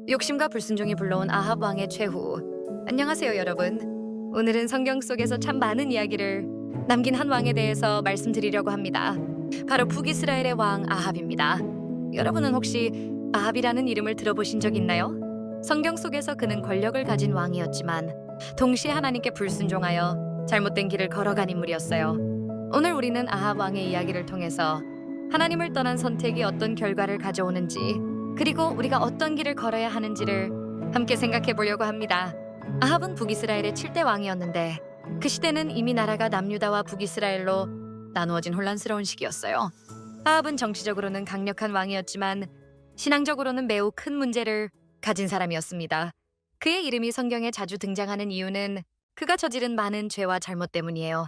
욕심과 불순종이 불러온 아합 왕의 최후. 안녕하세요, 여러분. 오늘은 성경 속에서 참 많은 이야기를 남긴 한 왕에 대해서 말씀드리려고 합니다. 바로 북이스라엘의 왕 아합입니다. 여러분은 혹시 아합이라는 이름을 들어보신 적 있나요? 성경 속에서 그는 권력을 가진 왕이었지만 동시에 하나님께 불순종하여 잘못된 길을 걸어간 인물이었어요. 오늘 우리는 아합 왕의 이야기를 통해서 하나님을 떠난 선택이 어떤 결과를 가져오는지, 그리고 우리가 어떤 길을 걸어야 하는지를 함께 생각해 보려고 합니다. 아합은 북이스라엘의 7대 왕이었는데 그 시대는 이미 나라가 남유다와 북이스라엘로 나누어진 혼란스러운 시기였어요. 아합은 정치적으로는 강력한 왕이었지만 신앙적으로는 매우 큰 문제를 가진 사람이었습니다. 그의 이름이 성경에 자주 등장하는 이유는 그가 저지른 많은 죄와 잘못 때문이에요.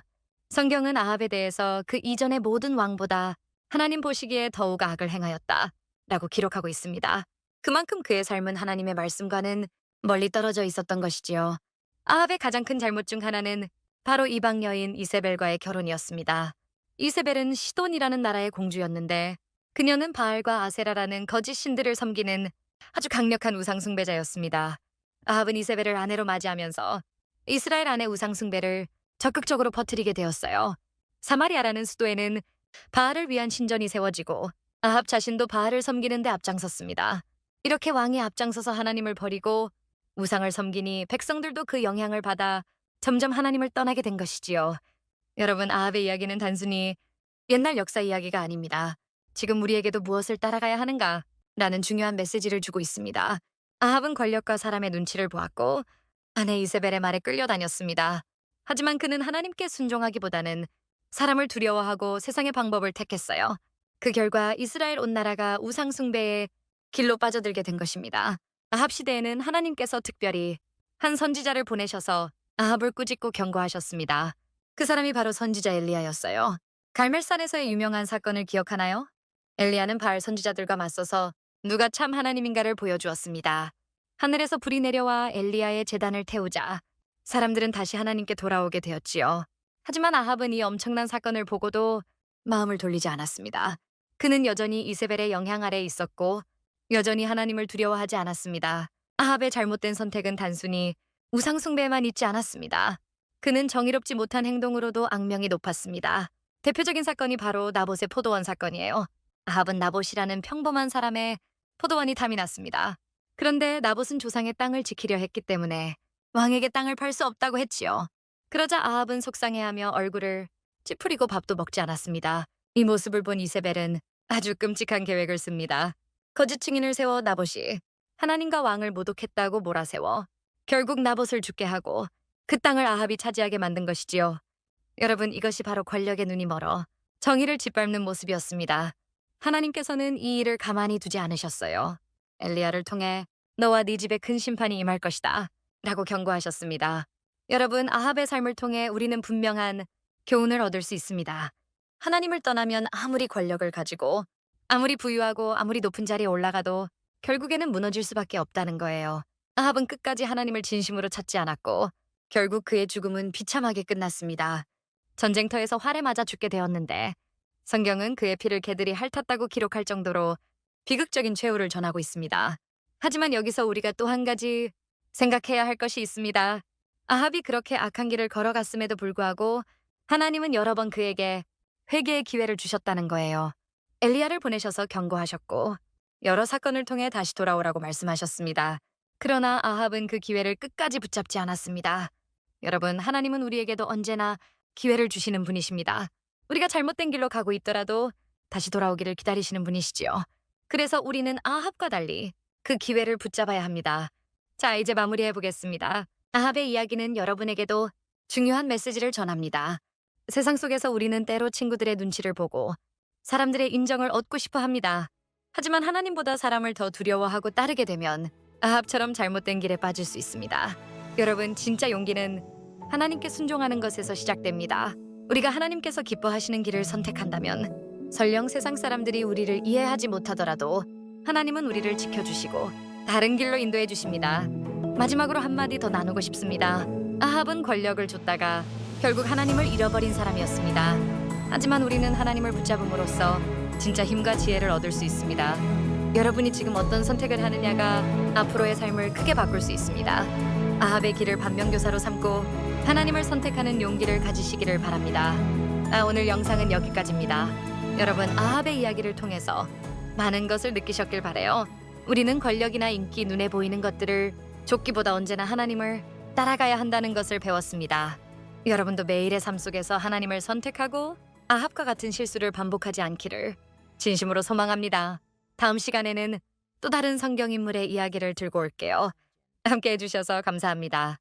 성경은 아합에 대해서 그 이전의 모든 왕보다 하나님 보시기에 더욱 악을 행하였다 라고 기록하고 있습니다. 그만큼 그의 삶은 하나님의 말씀과는 멀리 떨어져 있었던 것이지요. 아합의 가장 큰 잘못 중 하나는 바로 이방 여인 이세벨과의 결혼이었습니다. 이세벨은 시돈이라는 나라의 공주였는데 그녀는 바알과 아세라라는 거짓 신들을 섬기는 아주 강력한 우상 숭배자였습니다. 아합은 이세벨을 아내로 맞이하면서 이스라엘 안의 우상 숭배를 적극적으로 퍼뜨리게 되었어요. 사마리아라는 수도에는 바알을 위한 신전이 세워지고 아합 자신도 바알을 섬기는 데 앞장섰습니다. 이렇게 왕이 앞장서서 하나님을 버리고 우상을 섬기니 백성들도 그 영향을 받아 점점 하나님을 떠나게 된 것이지요. 여러분, 아합의 이야기는 단순히 옛날 역사 이야기가 아닙니다. 지금 우리에게도 무엇을 따라가야 하는가? 라는 중요한 메시지를 주고 있습니다. 아합은 권력과 사람의 눈치를 보았고 아내 이세벨의 말에 끌려다녔습니다. 하지만 그는 하나님께 순종하기보다는 사람을 두려워하고 세상의 방법을 택했어요. 그 결과 이스라엘 온 나라가 우상 숭배의 길로 빠져들게 된 것입니다. 아합 시대에는 하나님께서 특별히 한 선지자를 보내셔서 아합을 꾸짖고 경고하셨습니다. 그 사람이 바로 선지자 엘리야였어요. 갈멜산에서의 유명한 사건을 기억하나요? 엘리야는 바알 선지자들과 맞서서 누가 참 하나님인가를 보여주었습니다. 하늘에서 불이 내려와 엘리야의 제단을 태우자 사람들은 다시 하나님께 돌아오게 되었지요. 하지만 아합은 이 엄청난 사건을 보고도 마음을 돌리지 않았습니다. 그는 여전히 이세벨의 영향 아래 있었고 여전히 하나님을 두려워하지 않았습니다. 아합의 잘못된 선택은 단순히 우상 숭배에만 있지 않았습니다. 그는 정의롭지 못한 행동으로도 악명이 높았습니다. 대표적인 사건이 바로 나봇의 포도원 사건이에요. 아합은 나봇이라는 평범한 사람의 포도원이 탐이 났습니다. 그런데 나봇은 조상의 땅을 지키려 했기 때문에 왕에게 땅을 팔 수 없다고 했지요. 그러자 아합은 속상해하며 얼굴을 찌푸리고 밥도 먹지 않았습니다. 이 모습을 본 이세벨은 아주 끔찍한 계획을 씁니다. 거짓 증인을 세워 나봇이 하나님과 왕을 모독했다고 몰아세워 결국 나봇을 죽게 하고 그 땅을 아합이 차지하게 만든 것이지요. 여러분, 이것이 바로 권력의 눈이 멀어 정의를 짓밟는 모습이었습니다. 하나님께서는 이 일을 가만히 두지 않으셨어요. 엘리야를 통해 너와 네 집에 큰 심판이 임할 것이다 라고 경고하셨습니다. 여러분, 아합의 삶을 통해 우리는 분명한 교훈을 얻을 수 있습니다. 하나님을 떠나면 아무리 권력을 가지고 아무리 부유하고 아무리 높은 자리에 올라가도 결국에는 무너질 수밖에 없다는 거예요. 아합은 끝까지 하나님을 진심으로 찾지 않았고 결국 그의 죽음은 비참하게 끝났습니다. 전쟁터에서 활에 맞아 죽게 되었는데 성경은 그의 피를 개들이 핥았다고 기록할 정도로 비극적인 최후를 전하고 있습니다. 하지만 여기서 우리가 또 한 가지 생각해야 할 것이 있습니다. 아합이 그렇게 악한 길을 걸어갔음에도 불구하고 하나님은 여러 번 그에게 회개의 기회를 주셨다는 거예요. 엘리야를 보내셔서 경고하셨고 여러 사건을 통해 다시 돌아오라고 말씀하셨습니다. 그러나 아합은 그 기회를 끝까지 붙잡지 않았습니다. 여러분, 하나님은 우리에게도 언제나 기회를 주시는 분이십니다. 우리가 잘못된 길로 가고 있더라도 다시 돌아오기를 기다리시는 분이시지요. 그래서 우리는 아합과 달리 그 기회를 붙잡아야 합니다. 자, 이제 마무리해 보겠습니다. 아합의 이야기는 여러분에게도 중요한 메시지를 전합니다. 세상 속에서 우리는 때로 친구들의 눈치를 보고 사람들의 인정을 얻고 싶어 합니다. 하지만 하나님보다 사람을 더 두려워하고 따르게 되면 아합처럼 잘못된 길에 빠질 수 있습니다. 여러분, 진짜 용기는 하나님께 순종하는 것에서 시작됩니다. 우리가 하나님께서 기뻐하시는 길을 선택한다면 설령 세상 사람들이 우리를 이해하지 못하더라도 하나님은 우리를 지켜주시고 다른 길로 인도해 주십니다. 마지막으로 한마디 더 나누고 싶습니다. 아합은 권력을 줬다가 결국 하나님을 잃어버린 사람이었습니다. 하지만 우리는 하나님을 붙잡음으로써 진짜 힘과 지혜를 얻을 수 있습니다. 여러분이 지금 어떤 선택을 하느냐가 앞으로의 삶을 크게 바꿀 수 있습니다. 아합의 길을 반면교사로 삼고 하나님을 선택하는 용기를 가지시기를 바랍니다. 오늘 영상은 여기까지입니다. 여러분, 아합의 이야기를 통해서 많은 것을 느끼셨길 바래요. 우리는 권력이나 인기, 눈에 보이는 것들을 쫓기보다 언제나 하나님을 따라가야 한다는 것을 배웠습니다. 여러분도 매일의 삶 속에서 하나님을 선택하고 아합과 같은 실수를 반복하지 않기를 진심으로 소망합니다. 다음 시간에는 또 다른 성경 인물의 이야기를 들고 올게요. 함께 해주셔서 감사합니다.